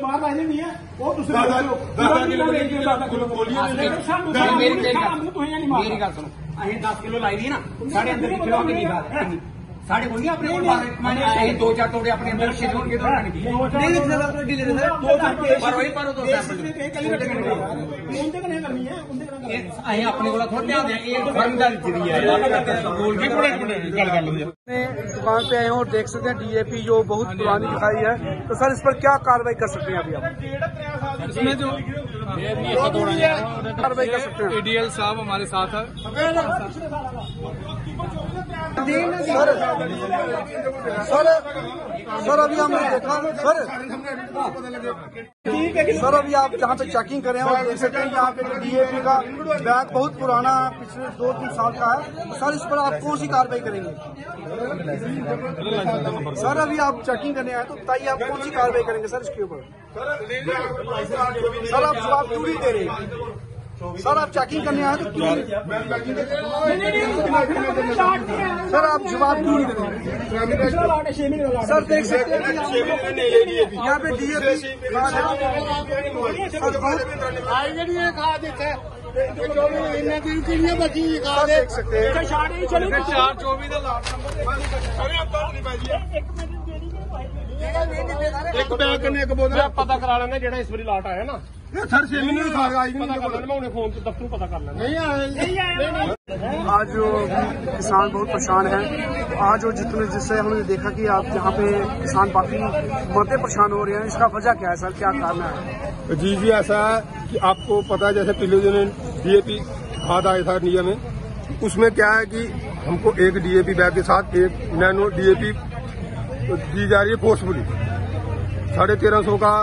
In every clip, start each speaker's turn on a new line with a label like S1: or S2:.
S1: बाहर लाने नहीं है वो दूसरे
S2: मेरी गल सुनो, अं 10 किलो लाई दी ना साढ़े अंदर की खिलवा के नहीं खा साढ़े को नहीं अपने मैंने 2-4 तोड़े अपने अंदर रखे जोड़ के अपने को थोड़ा ध्यान
S3: दुकान पे आए हैं और देख सकते हैं डीएपी जो बहुत पुरानी दिखाई है, तो सर इस पर क्या कार्रवाई कर सकते हैं अभी आप?
S4: इसमें जो
S3: कार्रवाई कर सकते हैं?
S4: एडीएल साहब हमारे साथ है।
S3: सर अभी हमने देखा सर अभी आप जहाँ पे चेकिंग कर रहे हैं और देख सकते हैं यहाँ पे डीएपी का बैग बहुत पुराना पिछले 2-3 साल का है। सर इस पर आप कौन सी कार्रवाई करेंगे? सर अभी आप चेकिंग करने आए तो बताइए आप कौन सी कार्रवाई करेंगे सर इसके ऊपर? सर आप जवाब क्यों नहीं दे रहे? सर आप चेकिंग करने आए तो क्यों? सर आप जवाब क्यों नहीं दे रहे? सर देख सकते हैं यहाँ पे डीएपी देख सकते हैं
S1: 4-24 एक बैग करने एक बोतल पता करा लेना जो इस बारी लाट आया ना सर 6 महीने खा आई मैं उन्हें फोन से दफ्तर पता कर लेना।
S3: आज जो किसान बहुत परेशान है, आज जो जिससे हमने देखा कि आप यहाँ पे किसान काफी मरते परेशान हो रहे हैं, इसका वजह क्या है सर, क्या कारण है?
S5: जी ऐसा है कि आपको पता है जैसे पिछले दिन डीएपी खाद आया था नियम में, उसमें क्या है कि हमको एक डीएपी बैग के साथ एक नैनो डीएपी दी जा रही है फोर्सफुली। 1350 का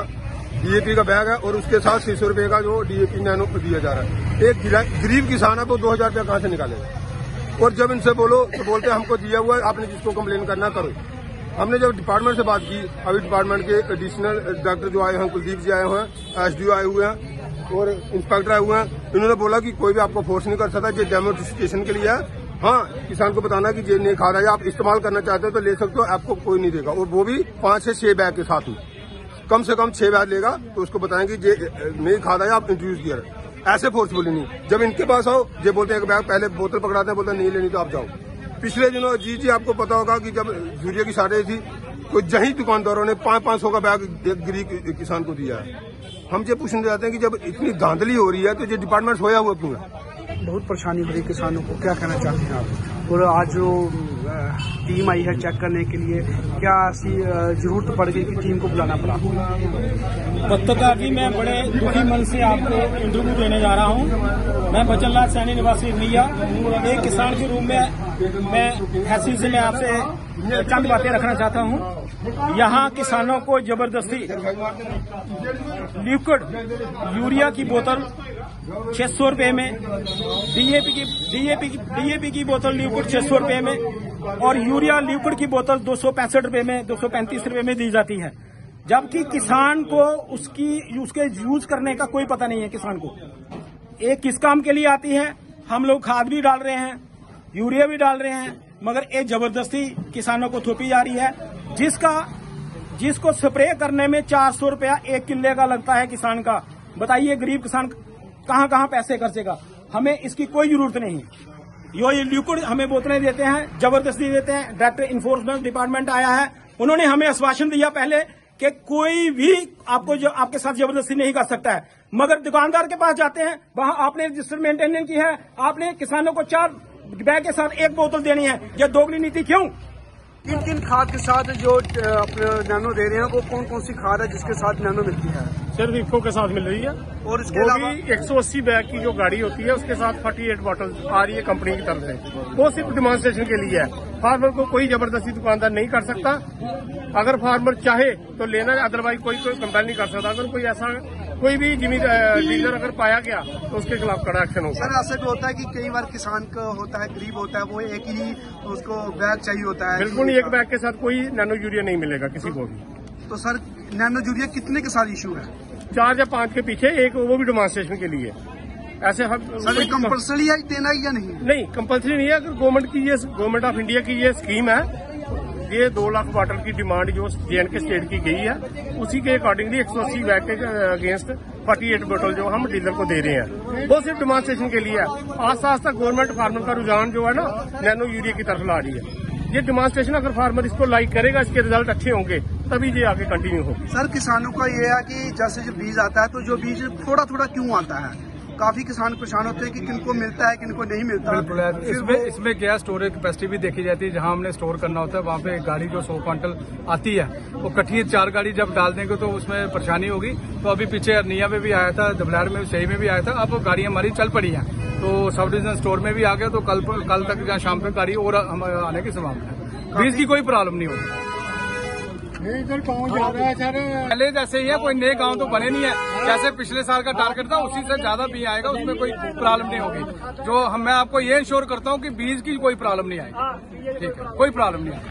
S5: डीएपी का बैग है और उसके साथ 600 रुपए का जो डीएपी नैनो दिया जा रहा है। एक गरीब किसान है वो 2000 रुपया कहाँ से निकालेगा? और जब इनसे बोलो तो बोलते हैं हमको दिया हुआ है, आपने जिसको कंप्लेन करना करो। हमने जब डिपार्टमेंट से बात की, अभी डिपार्टमेंट के एडिशनल डायरेक्टर जो आए हैं कुलदीप जी आए हुए हैं, एसडीओ आए हुए हैं और इंस्पेक्टर आए हुए हैं, इन्होंने बोला कि कोई भी आपको फोर्स नहीं कर सकता, ये डेमोन्स्ट्रेशन के लिए है। हाँ, किसान को बताना कि ये नहीं खा रहा है, आप इस्तेमाल करना चाहते हो तो ले सकते हो, आपको कोई नहीं देगा। और वो भी 5 से 6 बैग के साथ में, कम से कम 6 बैग लेगा तो उसको बताएंगे ये नहीं खा रहा है, आप इंट्रोड्यूस किया। ऐसे फोर्सफुली नहीं, जब इनके पास आओ ये बोलते हैं एक बैग पहले बोतल पकड़ाते हैं, बोलते हैं नहीं लेनी तो आप जाओ। पिछले दिनों जी आपको पता होगा कि जब यूरिया की शॉर्टेज थी तो जहीं दुकानदारों ने 500 का बैग एक गरीब किसान को दिया है। हम ये पूछने जाते हैं कि जब इतनी धांधली हो रही है तो ये डिपार्टमेंट सोया हुआ क्यों है?
S3: बहुत परेशानी हो रही है किसानों को, क्या कहना चाहते हैं आप? और आज जो टीम आई है चेक करने के लिए, क्या ऐसी जरूरत पड़ गई कि टीम को बुलाना पड़ा?
S6: पत्रकार जी, मैं बड़े दुखी मन से आपको इंटरव्यू देने जा रहा हूं। मैं बचनलाल सैनी निवासी मिया, एक किसान के रूप में मैं हैसियत से मैं आपसे चंद बातें रखना चाहता हूं। यहाँ किसानों को जबरदस्ती लिक्विड यूरिया की बोतल 600 रुपए में, डीएपी की बोतल लिक्विड 600 रुपए में और यूरिया लिक्विड की बोतल 265 रुपए में, 235 रुपए में दी जाती है। जबकि किसान को उसके यूज करने का कोई पता नहीं है। किसान को एक किस काम के लिए आती है, हम लोग खाद भी डाल रहे हैं, यूरिया भी डाल रहे हैं, मगर ये जबरदस्ती किसानों को थोपी जा रही है, जिसको स्प्रे करने में 400 रुपया 1 किले का लगता है किसान का। बताइए गरीब किसान कहां पैसे खर्चेगा? हमें इसकी कोई जरूरत नहीं। ये लिक्विड हमें बोतलें देते हैं, जबरदस्ती देते हैं। डायरेक्टर इन्फोर्समेंट डिपार्टमेंट आया है, उन्होंने हमें आश्वासन दिया पहले कि कोई भी आपके साथ जबरदस्ती नहीं कर सकता है, मगर दुकानदार के पास जाते हैं, वहां आपने रजिस्टर मेंटेन की है, आपने किसानों को 4 बैग के साथ 1 बोतल देनी है। यह दोगली नीति क्यों?
S3: किन खाद के साथ जो अपने नैनो दे रहे हैं वो कौन सी खाद है जिसके साथ नैनो मिलती है?
S1: सिर्फ इफको के साथ मिल रही है
S3: और इसके अलावा
S1: 180 बैग की जो गाड़ी होती है उसके साथ 48 बॉटल आ रही है कंपनी की तरफ से। वो सिर्फ डिमॉन्स्ट्रेशन के लिए है। फार्मर को कोई जबरदस्ती दुकानदार नहीं कर सकता। अगर फार्मर चाहे तो लेना, अदरवाइज कोई कंपेल नहीं कर सकता। अगर कोई भी डीलर अगर पाया गया तो उसके खिलाफ कड़ा एक्शन होगा।
S3: सर ऐसा भी होता है कि कई बार किसान का होता है, गरीब होता है, वो एक ही उसको बैग चाहिए होता है।
S1: बिल्कुल एक बैग के साथ कोई नैनो यूरिया नहीं मिलेगा किसी को भी।
S3: तो सर नैनो यूरिया कितने के साथ इशू है?
S1: 4 या 5 के पीछे एक, वो भी डिमॉन्स्ट्रेशन के लिए। ऐसे हम
S3: सर कंपल्सरी है देना या नहीं?
S1: नहीं, कंपल्सरी नहीं है। अगर गवर्नमेंट ऑफ इंडिया की ये स्कीम है ये 2 लाख बॉटल की डिमांड जो J&K स्टेट की गई है, उसी के अकॉर्डिंगली 180 वैट के अगेंस्ट 48 बोतल जो हम डीलर को दे रहे हैं। वो सिर्फ डिमांस्ट्रेशन के लिए है। आस्ता आस्ता गवर्नमेंट फार्मर का रुझान जो है ना नैनो यूरिया की तरफ ला रही है। ये डिमांस्ट्रेशन अगर फार्मर इसको लाइक करेगा, इसके रिजल्ट अच्छे होंगे, तभी ये आगे कंटिन्यू होगी।
S3: सर, किसानों का ये है कि जैसे जो बीज आता है, तो जो बीज थोड़ा थोड़ा क्यों आता है? काफी किसान परेशान होते हैं कि किनको मिलता है, किनको नहीं मिलता।
S4: बिल्कुल, इसमें क्या स्टोरेज कैपेसिटी भी देखी जाती है। जहां हमने स्टोर करना होता है वहां पे एक गाड़ी जो 100 क्विंटल आती है, वो कठिन 4 गाड़ी जब डाल देंगे तो उसमें परेशानी होगी। तो अभी पीछे अरनिया में भी आया था, दबलार में सही में भी आया था। अब गाड़ियां हमारी चल पड़ी हैं, तो सब डिवीजन स्टोर में भी आ गया। तो कल तक या शाम तक गाड़ी और आने की संभावना है। बीज की कोई प्रॉब्लम नहीं होगी।
S1: इधर गाँव जा रहा है सर,
S4: पहले जैसे ही है, कोई नए गांव तो बने नहीं है। जैसे पिछले साल का टारगेट था उसी से ज्यादा भी आएगा, उसमें कोई प्रॉब्लम नहीं होगी। जो मैं आपको ये इंश्योर करता हूँ कि बीज की कोई प्रॉब्लम नहीं आएगी। ठीक है, कोई प्रॉब्लम नहीं आएगी।